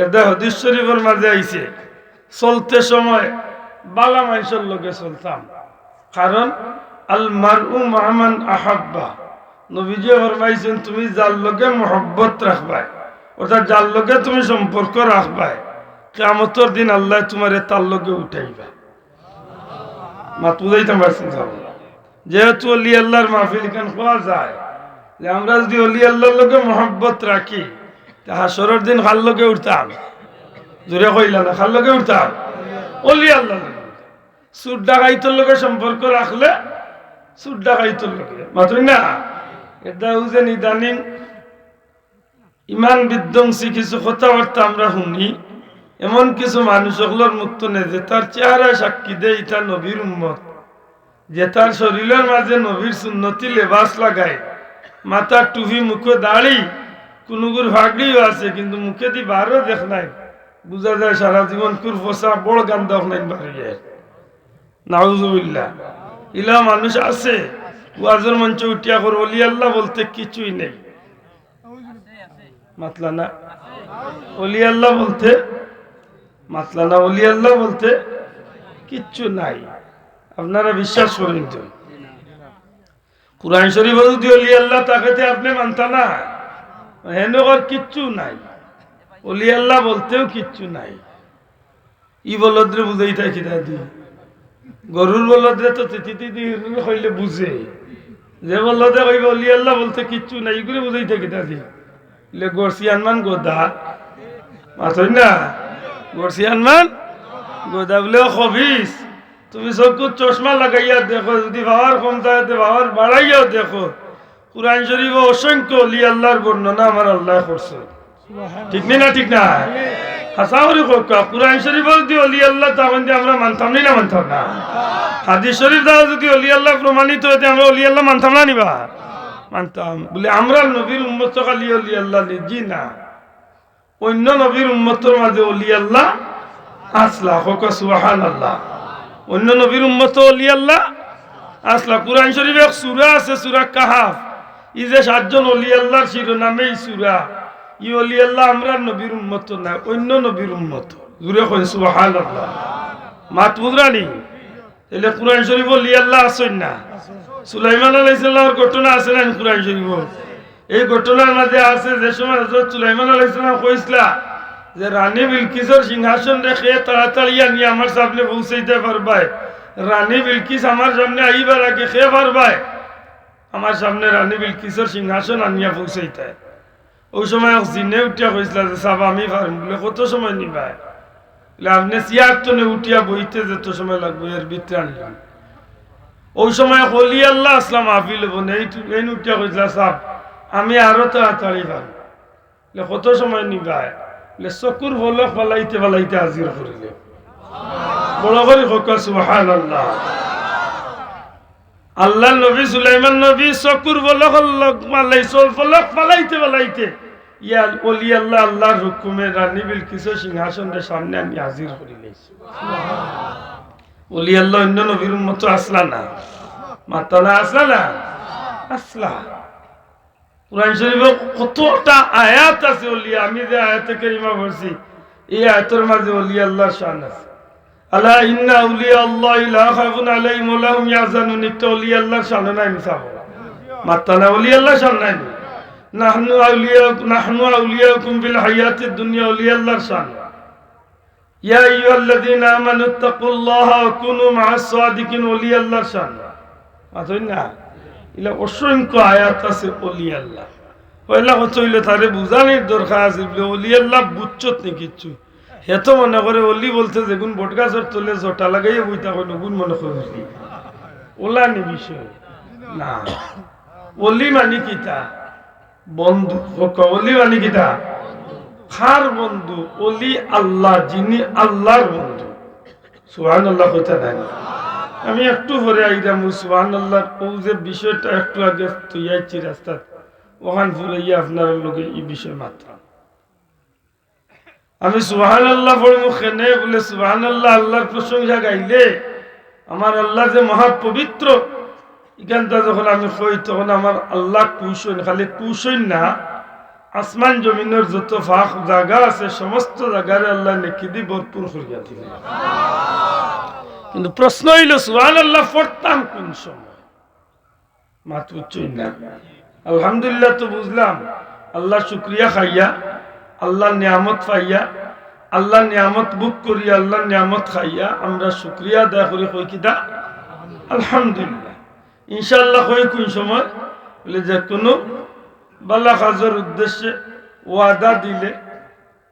এটা হাদিস শরীফের মাঝে আইছে চলতে সময় বালা মানুষের লগে চলতাম, কারণ আল মারউ মা মান আহাব্বা। নবীজি ফরমাইছেন তুমি যার লগে মহব্বত রাখবাই, অর্থাৎ যার লগে তুমি সম্পর্ক রাখবাই, কিয়ামতের দিন আল্লাহ তোমারে তার লগে উঠাইবা। মাত বুঝাইতাম পারছেন? যেহেতু অলি আল্লাহর মাহফিল এখানে পাওয়া যায়, যে আমরা যদি অলি আল্লাহর লগে মহব্বত রাখি, হাসরের দিন কার লগে উঠতাম? জোরে কইলা না, কার লগে উঠতাম? অলি আল্লাহ। সুর ডাকাইতর লগে সম্পর্ক রাখলে সুর ডাকাইতর লগে মাতুই না। এটা হচ্ছে ইদানিং ইমান বিধ্বংসী কিছু কথাবার্তা আমরা শুনি, এমন কিছু মানুষগুলোর মুক্ত নেই যে তার চেহারায় সাক্ষী দেয় এটা নবীর উম্মত, যে তার শরীরের মাঝে নবীর সুন্নতি লেবাস লাগায়, মাথার টুপি, মুখে দাড়ি, কুনুগুর ভাগড়িও আছে, কিন্তু মুখে দি বারও দেখ নাই, বুঝা যায় সারা জীবন কুর ফসা বড় গান দেখ নাই বাড়িয়ে। নাউজুবিল্লাহ, ইলা মানুষ আছে ওয়াজের মঞ্চে উঠিয়া করে অলি আল্লাহ বলতে কিছুই নেই। মাতলা না অলি আল্লাহ বলতে, মাতলা না অলি আল্লাহ বলতে কিচ্ছু নাই। আপনারা বিশ্বাস করেন তো? কুরআন শরীফে যদি অলি আল্লাহ তাকাতে আপনি মানতা না, হেনকর কিচ্ছু নাই। অলি আল্লাহ বলতেও কিচ্ছু নাই। ই বলদ্রে বুঝাই থাকি দাদি, গরুর বলদ্রে তো তিতি হইলে বুঝে, যে বলদে কইব অলি আল্লাহ বলতে কিচ্ছু নাই, এগুলো বুঝাই থাকি দাদি। গরসিয়ান মান গোদা মাথই না, গরসিয়ান মান গোদা বলে খবিস। তুমি চকুত চশমা লাগাইয়া দেখো, যদি ভাবার কম থাকে ভাবার বাড়াইয়াও দেখো, কুরআন শরীফে অসংখ্য অলি আল্লাহর বর্ণনা আমার আল্লাহ করছে। ঠিক না? ঠিক না? হাসাউরি কোকা কুরআন শরীফে যদি অলি আল্লাহ তখন আমরা মানতাম না মানতাম না? হাদিস শরীফ দ্বারা যদি অলি আল্লাহ প্রমাণিত হইতে আমরা অলি আল্লাহ মানতাম না নিবা? মানতাম। বলে আমরা নবীর উম্মত খালি অলি আল্লাহ জি না, অন্য নবীর উম্মতের মাঝে অলি আল্লাহ আসলা। হোক সুবহানাল্লাহ। অন্য নবীর উম্মত অলি আল্লাহ আসলা। কুরআন শরীফে এক সূরা আছে, সূরা কাহাফ, ই যে 7 জন অলি আল্লাহর শিরোনামে এই সূরা, ই অলি আল্লাহ আমরা নবীর উম্মত না, অন্য নবীর উম্মত। জুড়ে কই সুবহানাল্লাহ। মাত বুঝরানি? তাহলে কুরআন শরীফ অলি আল্লাহ আছেন না? সুলাইমান আলাইহিস সালামের ঘটনা আছে না কুরআন শরীফে? এই ঘটনার মাঝে আছে যে সময় হযরত সুলাইমান আলাইহিস সালাম কইছলা যে রানী বিলকিসের সিংহাসন রেখে তাড়াতাড়ি আনি আমার সামনে পৌঁছাইতে পারবাই। রানী বিলকিস আমার সামনে আইবার আগে খেয়ে পারবাই, আমার সামনে রানী বিলকিসের সিংহাসন আনিয়া পৌঁছাইতে। ওই সময় জিনে উঠিয়া কইছলা যে সাব আমি পারম। বলে কত সময় নিবাই? বলে আপনি চেয়ার টনে উঠিয়া বইতে যত সময় লাগবে এর ভিতরে আনলাম। ওই সময় অলি আল্লাহ আসলাম আফিল এই উঠিয়া কইছলা সাব আমি আরো তাড়াতাড়ি পারম। বলে কত সময় নিবাই? বলে চকুর ফলক ফালাইতে ফালাইতে হাজির করিলে। বড় করে হোক সুবহানাল্লাহ। আল্লাহ নবী সুলাইমান নবী চকুর ফলক ফলক ফালাইতে ফালাইতে ইয়া অলি আল্লাহ আল্লাহর হুকুমে রানী বিলকিসের সিংহাসনের সামনে আমি হাজির করিলে। অলি আল্লাহ অন্য নবীর উম্মত আসলা না? মাতালা আসলা না? আসলা। কুরআন শরীফে কতটা আয়াত আছে অলি, আমি যে আয়াতে কারিমা পড়ছি এই আয়াতের মাঝে অলি আল্লাহর শান আছে। আলা ইন্না আউলিয়া আল্লাহ লা খাউফুন আলাইহিম ওয়া লা হুম ইয়াহজানুন। একটা অলি আল্লাহর শান নাই মিছা বলা মাতালা, অলি আল্লাহর শান নাই। নাহনু আউলিয়াকুম ফিল হায়াতিদ দুনিয়া, অলি আল্লাহর শান। ইয়া আইয়ুহাল্লাযীনা আমানু তাকুল্লাহা ওয়া কুনু মা'আস সাদিকিন, অলি আল্লাহর শান। মাতই না? ইলা অসংখ্য আয়াত আছে অলি আল্লাহ। পয়লা কথা হইলে তারে বুঝানির দরকার আছে। অলি আল্লাহ বুঝছত নি কিচ্ছু, হে তো মনে করে অলি বলতে যেগুন বটগাছের তলে জটা লাগাইয়া বইতা কইল গুণ মনে করি ওলা নি বিষয় না। অলি মানে কিতা? বন্ধু। অলি মানে কিতা? খার বন্ধু। অলি আল্লাহ, যিনি আল্লাহর বন্ধু। সুবহানাল্লাহ কইতা নাই? আমি একটু পরে আইলাম সুবহানাল্লাহ ও যে বিষয়টা একটু আগে তুই আইছি রাস্তা ওখান ফুরাইয়া আপনার লোকে এই বিষয় মাত্র আমি সুবহানাল্লাহ পড়মু খেনে বলে সুবহানাল্লাহ আল্লাহর প্রশংসা গাইলে আমার আল্লাহ যে মহা পবিত্র, এখানটা যখন আমি কই তখন আমার আল্লাহ খুশ হইন। খালি খুশ হইন না, আসমান জমিনের যত ফাঁক জায়গা আছে সমস্ত জায়গায় আল্লাহ নেকি দিয়ে ভরপুর করিয়া দিলেন। কিন্তু প্রশ্ন হইল সুবহানাল্লাহ পড়তাম কোন সময়? মাত উচ্চই না। আলহামদুলিল্লাহ তো বুঝলাম, আল্লাহ শুকরিয়া খাইয়া, আল্লাহ নিয়ামত পাইয়া, আল্লাহ নিয়ামত বুক করিয়া, আল্লাহ নিয়ামত খাইয়া আমরা শুকরিয়া আদায় করি কই কিটা আলহামদুলিল্লাহ। ইনশাআল্লাহ কই কোন সময়? বলে যে কোনো বালা কাজের উদ্দেশ্যে ওয়াদা দিলে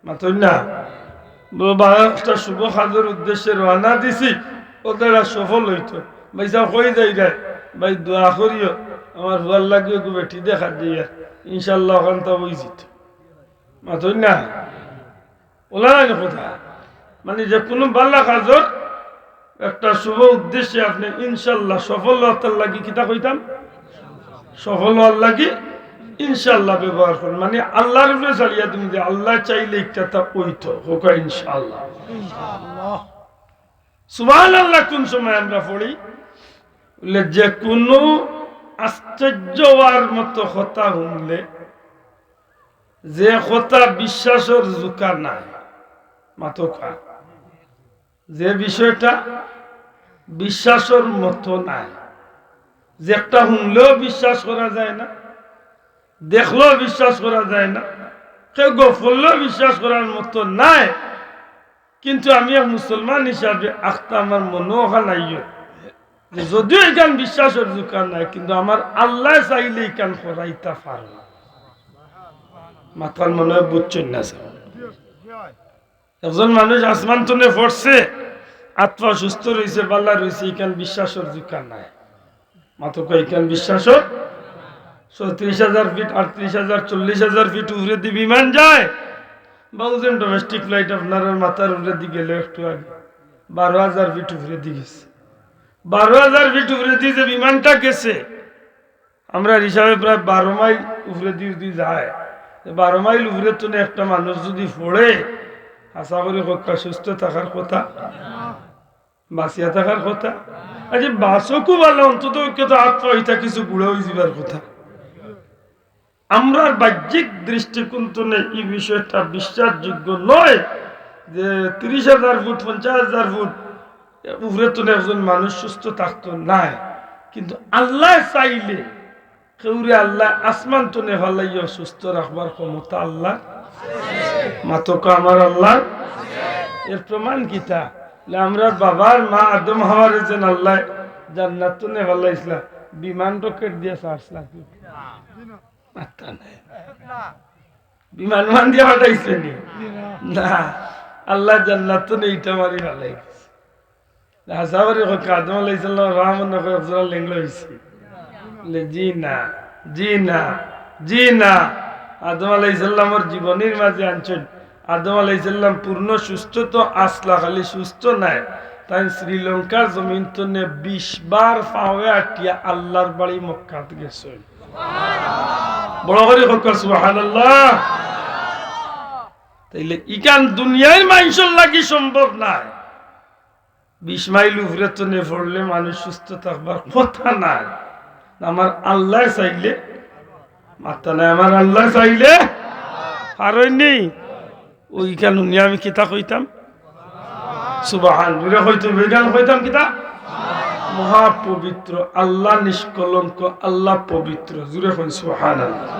মাতই না, একটা শুভ কাজের উদ্দেশ্যে রওনা দিছি, ওদের সফল হইতো ভাই যা কই যাই যায় ভাই দোয়া করিও আমার ভাল লাগিও গো বেটি দেখা দিয়া ইনশাআল্লাহ ওখান তা বুঝিত মাতই না ওলা না কথা। মানে যে কোনো বালা কাজের একটা শুভ উদ্দেশ্যে আপনি ইনশাআল্লাহ সফল হওয়ার লাগি কিতা কইতাম, সফল হওয়ার লাগি ইনশাআল্লাহ ব্যবহার করুন। মানে আল্লাহর উপরে চালিয়া তুমি যে আল্লাহ চাইলে একটা তা ওইতো হোক ইনশাআল্লাহ। সুবহানাল্লাহ কোন সময় আমরা পড়ি? যে কোনো আশ্চর্য হওয়ার মতো কথা শুনলে, যে কথা বিশ্বাসের জোকা নাই মাতকা, যে বিষয়টা বিশ্বাসের মতো নাই, যে একটা শুনলেও বিশ্বাস করা যায় না, দেখলেও বিশ্বাস করা যায় না, কেউ গফলেও বিশ্বাস করার মতো নাই, কিন্তু আমি এক মুসলমান হিসাবে আখতা আমার মনে হানাইও যে যদিও এখান বিশ্বাসের দোকান নাই, কিন্তু আমার আল্লাহ চাইলে এখান করাইতা পারো মাথার মনে হয় বুঝছেন না। একজন মানুষ আসমান তনে পড়ছে, আত্মা সুস্থ রয়েছে, বাল্লা রয়েছে, এখান বিশ্বাসের দোকান নাই মাত্র এখান বিশ্বাসের ৩৬,০০০ ফিট ৩৮,০০০ ৪০,০০০ ফিট উপরে দিয়ে বিমান যায়, বাউজেন ডোমেস্টিক ফ্লাইট আপনার মাথার উপরে দিয়ে গেল একটু আগে ১২,০০০ ফিট উপরে দিয়ে গেছে। ১২,০০০ ফিট উপরে দিয়ে যে বিমানটা গেছে, আমরা হিসাবে প্রায় ১২ মাইল উপরে দিয়ে যায়। ১২ মাইল উপরে তো একটা মানুষ যদি পড়ে, আশা করি কক্ষা সুস্থ থাকার কথা, বাঁচিয়া থাকার কথা। আজ বাঁচকও ভালো, অন্তত আত্মা হইতা কিছু বুড়ো হয়ে যাবার কথা। আমরা বাহ্যিক দৃষ্টিকোণ তো এই বিষয়টা বিশ্বাসযোগ্য নয় যে ৩০,০০০ ফুট ৫০,০০০ ফুট উপরে তো একজন মানুষ সুস্থ থাকতো নাই, কিন্তু আল্লাহ চাইলে কেউরে আল্লাহ আসমান তো নেভালাইয়া সুস্থ রাখবার ক্ষমতা আল্লাহ মাতক আমার আল্লাহ। এর প্রমাণ কিতা? আমরা বাবার মা আদম হাওয়ারে যেন আল্লাহ জান্নাত তো নেভালাইছিলাম, বিমান রকেট দিয়ে ছাড়ছিলাম বিমান মান দিয়ে পাঠাইছে নি না, আল্লাহ জান্নাত তো নেইটা মারি ভালাই গেছে। হাসাবারি আদম আলাইহিসসালাম রহমান নজর লেঙ্গল হয়েছে, জি না জি না জি না। আদম আলাইহিসসালামের জীবনের মাঝে আনছেন, আদম আলাইহিসসালাম পূর্ণ সুস্থ তো আসলা, খালি সুস্থ নাই, তাই শ্রীলঙ্কার জমিন তো ২০ বার পাওয়ে আটিয়া আল্লাহর বাড়ি মক্কাত গেছেন। বড় করে হোক সুবহানাল্লাহ। তাইলে ইকান দুনিয়ার মানুষের লাগি সম্ভব নাই, ২০ মাইল উপরে তো নে পড়লে মানুষ সুস্থ থাকবার কথা নাই। আমার আল্লাহ চাইলে মাথা নাই, আমার আল্লাহ চাইলে পারইনি ওইখান নিয়ে আমি কিতা কইতাম সুবহান বলে হয়তো বেগান কইতাম কিতা মহাপবিত্র আল্লাহ, নিষ্কলঙ্ক আল্লাহ পবিত্র, জুড়ে কই সুবহানাল্লাহ।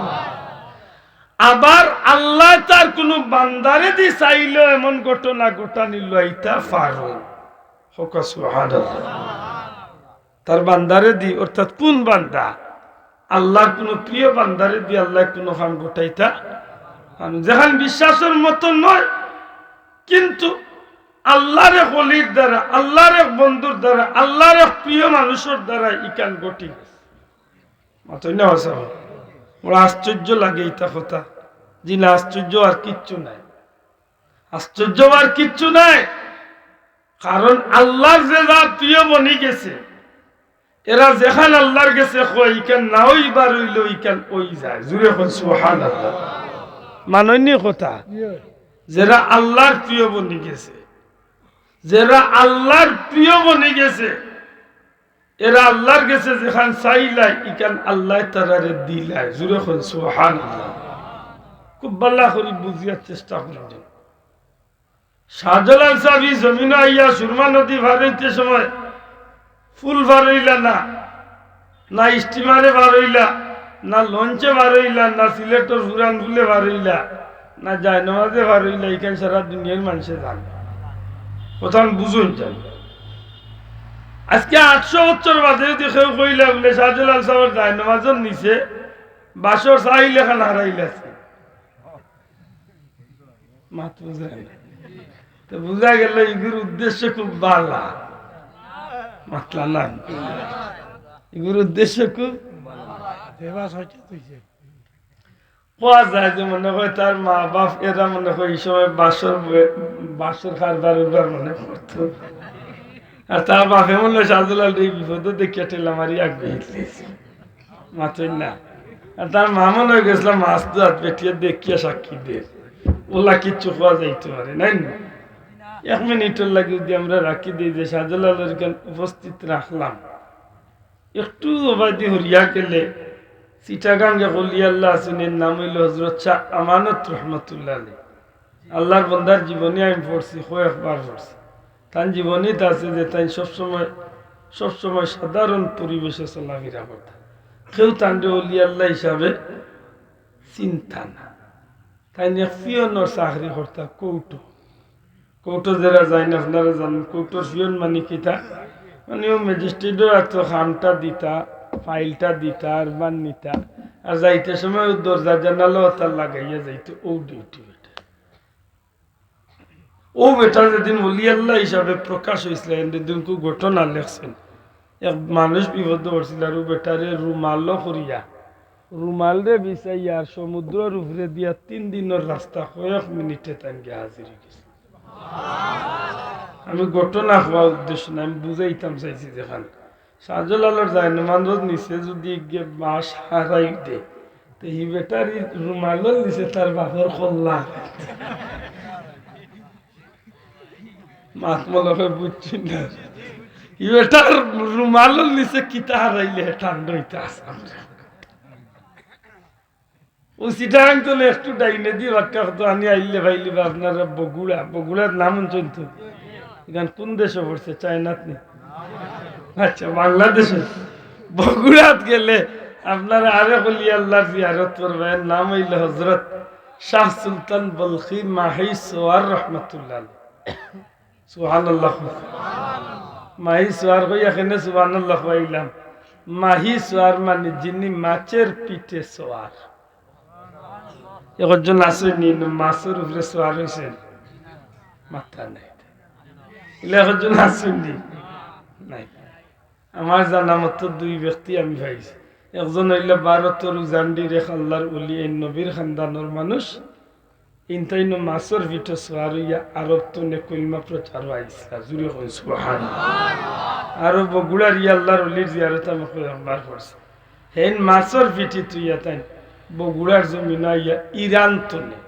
আবার আল্লাহ তার কোন বান্দারে দি চাইল এমন ঘটনা ঘটানি লইতা পারো হোক সুবহানাল্লাহ। তার বান্দারে দি অর্থাৎ কোন বান্দা আল্লাহর কোন প্রিয় বান্দারে দি আল্লাহ কোন কাম ঘটাইতা যেখান বিশ্বাসের মতো নয়, কিন্তু আল্লাহর এক ওলির দ্বারা, আল্লাহর এক বন্ধুর দ্বারা, আল্লাহর এক প্রিয় মানুষের দ্বারা ইকান ঘটি মাতই না। বড় আশ্চর্য লাগে এটা কথা, জি না আশ্চর্য আর কিচ্ছু নাই, আশ্চর্য আর কিচ্ছু নাই। কারণ আল্লাহর যে যা প্রিয় বনি গেছে, এরা যেখান আল্লাহর গেছে ইকান না ওইবার হইল ইকান ওই যায়, জুড়ে হন সুবহানাল্লাহ। মাননীয় কথা, যারা আল্লাহর প্রিয় বনি গেছে, যারা আল্লাহর প্রিয় বনি গেছে, এরা আল্লাহর গেছে যেখান চাইলাই ইকান আল্লাহ তারারে দিলাই, জুড়ে হন সুবহানাল্লাহ। খুব ভালো করে বুঝিয়ার চেষ্টা করছেন। শাহজালাল সাহেব জমিন আইয়া সুরমা নদী ভার হইতে সময় ফুল ভার হইলা না, না স্টিমারে ভার হইলা, না লঞ্চে ভার হইলা, না সিলেটের হুরান ফুলে ভার হইলা, না জায়নামাজে ভার হইলা। এখানে সারা দুনিয়ার মানুষে জানে, প্রথম বুঝুন চাই। আজকে 800 বছর বাদে যদি কেউ কইলা বলে শাহজালাল সাহেব জায়নামাজের নিচে বাসর চাইলে খান হারাইলাছে, মাত বুঝায় না। তো বুঝা গেল এগুর উদ্দেশ্য খুব ভালো, মাতলা না, এগুর উদ্দেশ্য খুব পাওয়া যায় যে মনে হয় তার মা বাপ এরা মনে হয় এই সময় বাসর খারবার উবার মনে করতো, আর তার বাপে মনে হয় শাহজালাল এই বিপদ দেখিয়া ঠেলা মারি আগে মাতই না। আর তার মা মনে হয়ে গেছিলাম মাছ দাঁত পেটিয়ে দেখিয়া সাক্ষী দিয়ে ওলা কিচ্ছু পাওয়া যাইতে পারে নাই না। 1 মিনিটের লাগে যদি আমরা রাখি দিই যে শাহজালালের উপস্থিত রাখলাম, একটু অবাধি হরিয়া গেলে চিটাগাঙ্গে কলিয়াল্লাহ আসিনের নাম হইল হজরত শাহ আমানত রহমতুল্লাহ আলী। আল্লাহর বন্দার জীবনী আমি পড়ছি, কয়েকবার পড়ছি। তার জীবনীতে আছে যে তাই সবসময় সাধারণ পরিবেশে চলাফেরা করতাম, কেউ তান্ডে অলি আল্লাহ হিসাবে চিন্তা না। তাই নিয়ে পিয়নের চাকরি করতাম, কৌটো যারা যায় না আপনারা জানেন, কৌটোর পিয়ন মানে কিতা, মানে ও ম্যাজিস্ট্রেটের এত খামটা দিতা, ফাইলটা দিতা আর মান নিতা, আর যাইতে সময় দরজা জানালো তার লাগাইয়া যাইতো। ও ডিউটি বেটা, ও বেটা যেদিন অলি আল্লাহ হিসাবে প্রকাশ হয়েছিল এদিন খুব ঘটনা লেখছেন। এক মানুষ বিপদ পড়ছিল আর ও বেটারে রুমাল করিয়া রুমাল রে বিছাইয়া আর সমুদ্রের উপরে দিয়া 3 দিনের রাস্তা কয়েক মিনিটে তাই গিয়ে হাজির হয়ে গেছে। আমি ঘটনা হওয়ার উদ্দেশ্য না, আমি বুঝাইতাম চাইছি যেখান শাহজালালের জায়নামাজের নিচে যদি বাস হারাই দে তো হি বেটার রুমালের নিচে তার বাপের কল্লা মাত মনে বুঝছি না, হি বেটার রুমালের নিচে কিতা হারাইলে ঠান্ডা হইতে আসাম। ও সিটাং তো একটু ডাইনে দিয়ে বাক্কা হতো আনি আইলে ভাইলি বা আপনারা বগুড়ার নাম চলতো। এখান কোন দেশে পড়ছে? চায়নাত নেই, আচ্ছা বাংলাদেশে। বগুড়াত গেলে আপনারা আরে বলি আল্লাহর জিয়ারত করবেন, নাম হইল হজরত শাহ সুলতান বলখি মাহি সোয়ার রহমতুল্লাহ। সুবহানাল্লাহ, মাহি সোয়ার কই এখানে সুবহানাল্লাহ পাইলাম। মাহি সোয়ার মানে যিনি মাছের পিঠে সোয়ার। একজন আসেনি মাছের উপরে সোয়ার হয়েছেন, মাথা নাই, একজন আসেনি নাই। আমার জানা মতো 2 ব্যক্তি আমি পাইছি। একজন হইল ভারতের উজান্ডির এক আল্লাহর ওলি, এই নবীর খানদানোর মানুষ। ইনতাইন মাছের পিঠে সোয়ার হইয়া আরব তো কইমা প্রচার আইসা জুড়ে হই সুবহানাল্লাহ। আর বগুড়ার ইয়া আল্লাহর ওলির জিয়ারত আমি কয়েকবার করছি। হেন মাছের পিঠে তুইয়া তাই বগুড়ার জমিন আইয়া ইরান তনে,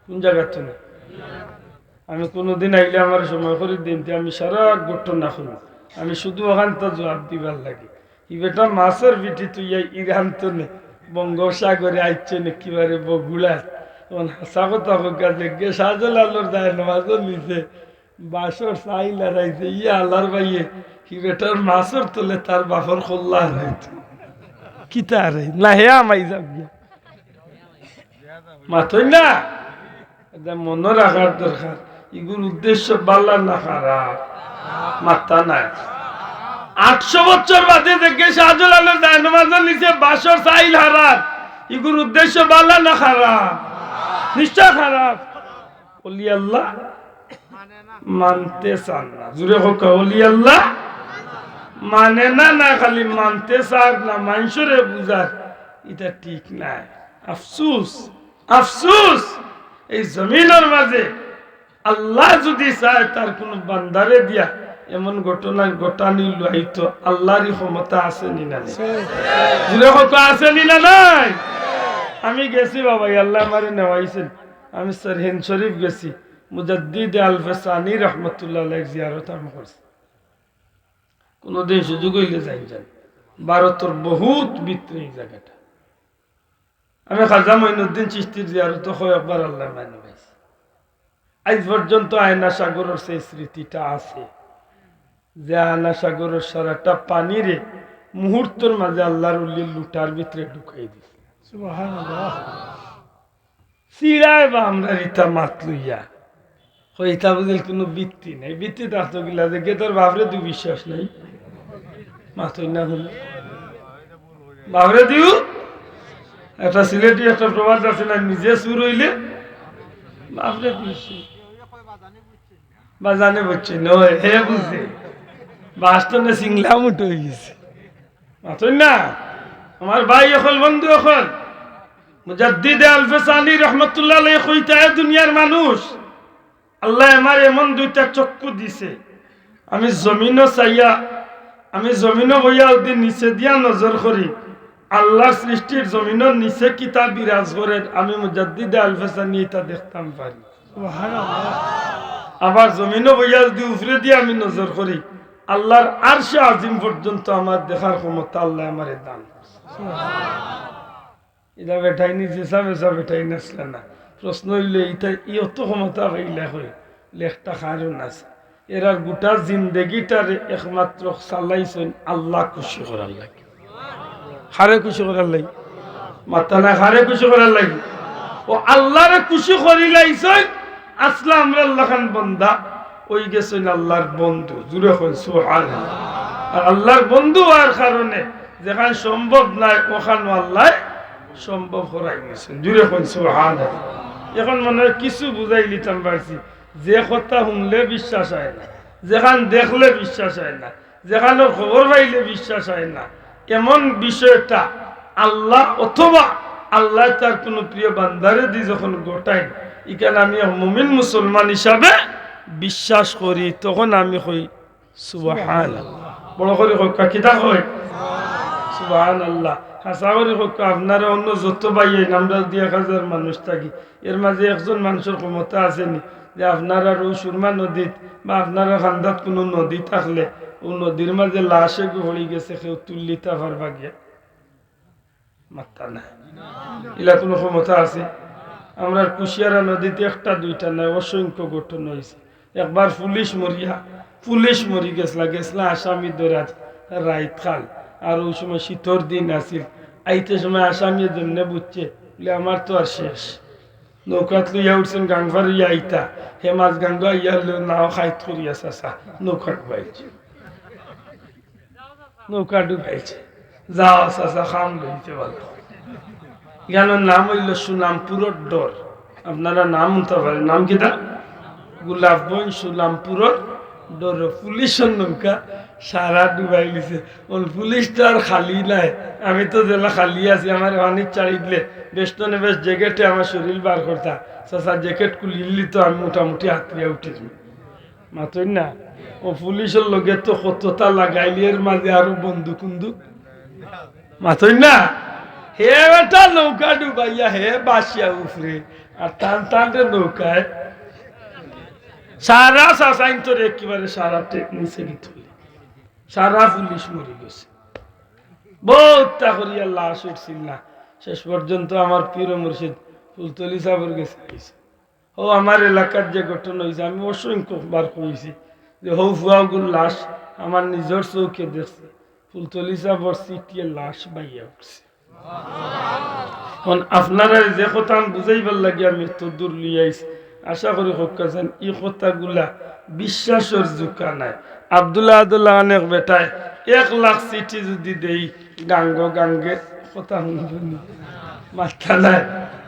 কোন জায়গা তনে আমি কোনোদিন আইলে আমার সময় করে দিন আমি সারা ঘটনা শুনি, আমি শুধু ওখান তো জবাব দিবার লাগে। ই বেটা মাছের পিঠে তুইয়া ইরান তনে বঙ্গোপসাগরে আইছে নাকিবারে বগুড়া। তখন হাসা কথা হোকা দেখে শাহজালালোর যায় নামাজও নিচে বাসর চাইল হারাইছে, ইয়া আল্লাহর ভাইয়ে ই বেটার মাছের তোলে তার বাপর কল্লা হারাইছে। কিতা হারাই না হে আমাই যাক গিয়া মাথই না, এটা মনে রাখার দরকার। এগুলোর উদ্দেশ্য বাল্লা না খারাপ, মাথা নাই। 800 বছর বাদে দেখে শাহজালালের জায়নামাজের নিচে বাসর চাইল হারার, এগুলোর উদ্দেশ্য বাল্লা না খারাপ, নিশ্চয় খারাপ। ওলি আল্লাহ মানতে চান না, জুড়ে হোক ওলি আল্লাহ মানে না, না খালি মানতে চান না, মানুষরে বুঝার, এটা ঠিক নাই। আফসুস আফসুস, এই জমিনের মাঝে আল্লাহ যদি চায় তার কোন বান্দারে দিয়া এমন ঘটনা ঘটানি লইতো আল্লাহরই ক্ষমতা আছে নি না? আছে নি না? নাই। আমি গেছি বাবা, আল্লাহ আমারে নেওয়াইছেন। আমি সরহিন শরীফ গেছি, মুজাদ্দিদ আল-ফাসানি রহমতুল্লাহ আলাইহি জিয়ারত আমি করছি। কোনদিন সুযোগ হইলে যাই ভারতের বহুত ভিতরে এই জায়গাটা। আমি খাজা মঈনুদ্দিন চিশতির জিয়ারত কয়েকবার আল্লাহ মাইনে পাইছি। আজ পর্যন্ত আয়না সাগরের সেই স্মৃতিটা আছে যে আয়না সাগরের সারাটা পানিরে মুহূর্তের মাঝে আল্লাহর উল্লি লুটার ভিতরে ঢুকাই দিছে। সুবহানাল্লাহ। চিড়ায় বা আমরা রিতা মাত লইয়া হইতা বুঝিল কোনো বৃত্তি নেই, বৃত্তি থাকতো গিলা যে গেতর বাপরে তুই বিশ্বাস নেই মাতই না হলে বাপরে দিও। একটা সিলেটি একটা প্রবাদ আছে না, নিজে সুর হইলে বাপরে বা জানে বুঝছে নয় হে বুঝছে বাস্তবে সিংলা মুটো হয়ে গেছে মাতই না। আমার ভাই এখন বন্ধু এখন মুজাদ্দিদে আলফেসানি রহমতুল্লাহ আলাইহি কইতায় দুনিয়ার মানুষ আল্লাহ আমার এমন দুইটা চক্ষু দিছে, আমি জমিনও চাইয়া আমি জমিনও বইয়া ওদের নিচে দিয়া নজর করি আল্লাহর সৃষ্টির জমিনের নিচে কিতাব বিরাজ করে আমি মুজাদ্দিদে আলফেসানি এটা দেখতাম পারি। সুবহানাল্লাহ। আবার জমিনও বইয়া যদি উপরে দিয়ে আমি নজর করি আল্লাহর আরশে আজিম পর্যন্ত আমার দেখার ক্ষমতা আল্লাহ আমারে দান করছে। এটা বেটাই নিচে বেচা বেটাই নাচলে না। প্রশ্ন হইলে এটা অত ক্ষমতা হইলে হয় লেখটা কারণ আছে এরার গোটা জিন্দগিটারে একমাত্র চালাইছেন আল্লাহ খুশি করার লাগে, হারে খুশি করার লাগে, মাথা না হারে খুশি করার লাগে। ও আল্লাহরে খুশি করিলাইছেন আসলে আমরা আল্লাহ খান বন্দা ওই গেছেন আল্লাহর বন্ধু। জুড়ে হন সুবহানাল্লাহ। আর আল্লাহর বন্ধু হওয়ার কারণে যেখানে সম্ভব নাই ওখানে আল্লাহ সম্ভব করাই গেছেন। জুড়ে হন সুবহানাল্লাহ। এখন মনে হয় কিছু বুঝাই লিতাম পারছি, যে কথা শুনলে বিশ্বাস হয় না, যেখান দেখলে বিশ্বাস হয় না, যেখানে খবর পাইলে বিশ্বাস হয় না, এমন বিষয়টা আল্লাহ অথবা আল্লাহ তার কোনো প্রিয় বান্দারে দিয়ে যখন গোটাই এখানে আমি মুমিন মুসলমান হিসাবে বিশ্বাস করি তখন আমি কই সুবহানাল্লাহ। বড় করে কই কিতা কই সুবহানাল্লাহ। হাসা করে কই আপনারা অন্য যত বাইয়ে আমরা 1000 মানুষ থাকি এর মাঝে একজন মানুষের ক্ষমতা আসেনি যে আপনারা সুরমা নদীত বা আপনারা খান্দাত কোনো নদী থাকলে ও নদীর মাঝে লাশে পড়ে গেছে কেউ তুললিতা পারবা গিয়া মাত্তা না এলা কোনো ক্ষমতা আছে? আমরা কুশিয়ারা নদীতে একটা দুইটা নয় অসংখ্য ঘটনা হয়েছে। একবার পুলিশ মরি গেছলা আসামি ধরা রাইত খাল আর ওই সময় শীতর দিন আসিল আইতে সময় আসামি যেমনে বুঝছে বলে আমার তো আর শেষ নৌকাত লইয়া উঠছেন গাংভার ইয়া আইতা হে মাছ গাঙ্গা ইয়া নাও খাইত করিয়া চাষা নৌকা ডুবাইছে, নৌকা ডুবাইছে যাও চাষা খাম লইতে ভালো। এখানের নাম হইল সুনামপুরের ডর। আপনারা নাম উঠতে পারেন, নাম কিটা গোলাপগঞ্জ সুনামপুরের ডর। পুলিশের নৌকা সারা ডুবাই গেছে। পুলিশ তো আর খালি নাই, আমি তো জেলা খালি আছি। আমার অনেক চাড়ি দিলে বেষ্টনে বেশ জ্যাকেটে আমার শরীর বার করতা চাষা জ্যাকেট খুলিলি তো আমি মোটামুটি হাতড়িয়া উঠেছি মাতই না। ও পুলিশের লগে তো কতটা লাগাইলি এর মাঝে আরো বন্দুক কুন্দুক মাতই না। হে বেটা নৌকা ডুবাইয়া হে বাসিয়া উফরে আর টান টানতে নৌকায় সারা চাষাইন তোর একেবারে সারা নিচে গিয়ে সারা পুলিশ মরে গেছে। বহুত করিয়া লাশ উঠছিল না। শেষ পর্যন্ত আমার পীর মুর্শিদ ফুলতলি সাহেবের গেছে ও আমার এলাকার যে ঘটনা হয়েছে আমি অসংখ্যবার কইছি যে হৌ ফুয়াগুল লাশ আমার নিজের চৌকে দেখছে ফুলতলি সাহেবের সিটিয়ে লাশ বাইয়া উঠছে। আপনারা যে কথা বুঝাইবার লাগে আমি তো দূর লিয়াইছি আশা করি হকাছেন এই কথাগুলা বিশ্বাসের জুকা নাই। আব্দুল্লাহ অনেক বেটায় 1 লাখ চিঠি যদি দেই গাঙ্গে কথা শুনবনি মাথা নাই।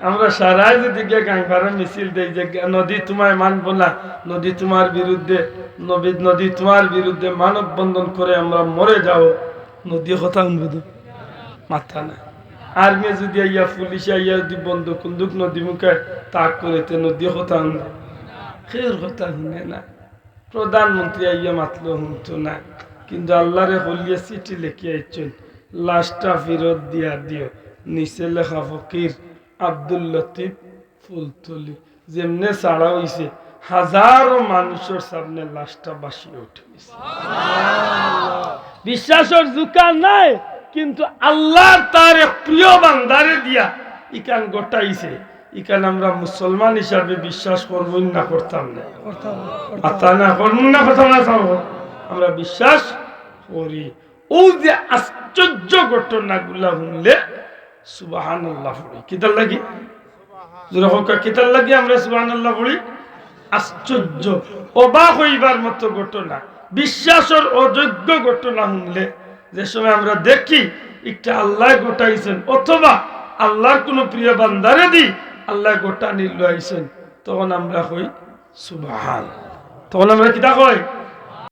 আমরা সারাই যদি গিয়ে গাঙ্গারে মিছিল দেই যে নদী তোমায় মানব না, নদী তোমার বিরুদ্ধে নদী তোমার বিরুদ্ধে মানব বন্ধন করে আমরা মরে যাও, নদী কথা শুনবো মাথা নাই। আর্মি যদি আইয়া পুলিশ আইয়া যদি বন্দুক কুন্দুক নদী মুখে তাক করে নদী কথা শুনবে খের কথা শুনে না। প্রধানমন্ত্রী আইয়া মাতলো শুনতো না, কিন্তু আল্লাহরে হলিয়া চিঠি লেখি আইছেন লাশটা ফেরত দিয়া দিও। নিচে লেখা ফকির আব্দুল লতিফ ফুলতলি। যেমনে ছাড়া হইছে হাজারো মানুষের সামনে লাশটা বাসিয়ে উঠে গেছে। বিশ্বাসের জুকা নাই, কিন্তু আল্লাহ তার এক প্রিয় বান্দারে দিয়া ইকান গোটাইছে, ইকান আমরা মুসলমান হিসাবে বিশ্বাস করব না করতাম না? আতা না করব না, কথা না থাকবো, আমরা বিশ্বাস করি। ও যে আশ্চর্য ঘটনাগুলা শুনলে সুবহানাল্লাহ পড়ি। কিতার লাগি জোরে হোক, কিতার লাগি আমরা সুবহানাল্লাহ পড়ি? আশ্চর্য, অবাক হইবার মতো ঘটনা, বিশ্বাসের অযোগ্য ঘটনা শুনলে, যে সময় আমরা দেখি একটা আল্লাহ গোটাইছেন, অথবা আল্লাহর কোন প্রিয় বান্দারে দি আল্লাহ গোটা নির্লইছেন, তখন আমরা কই সুবহান। তখন আমরা কিতা কই?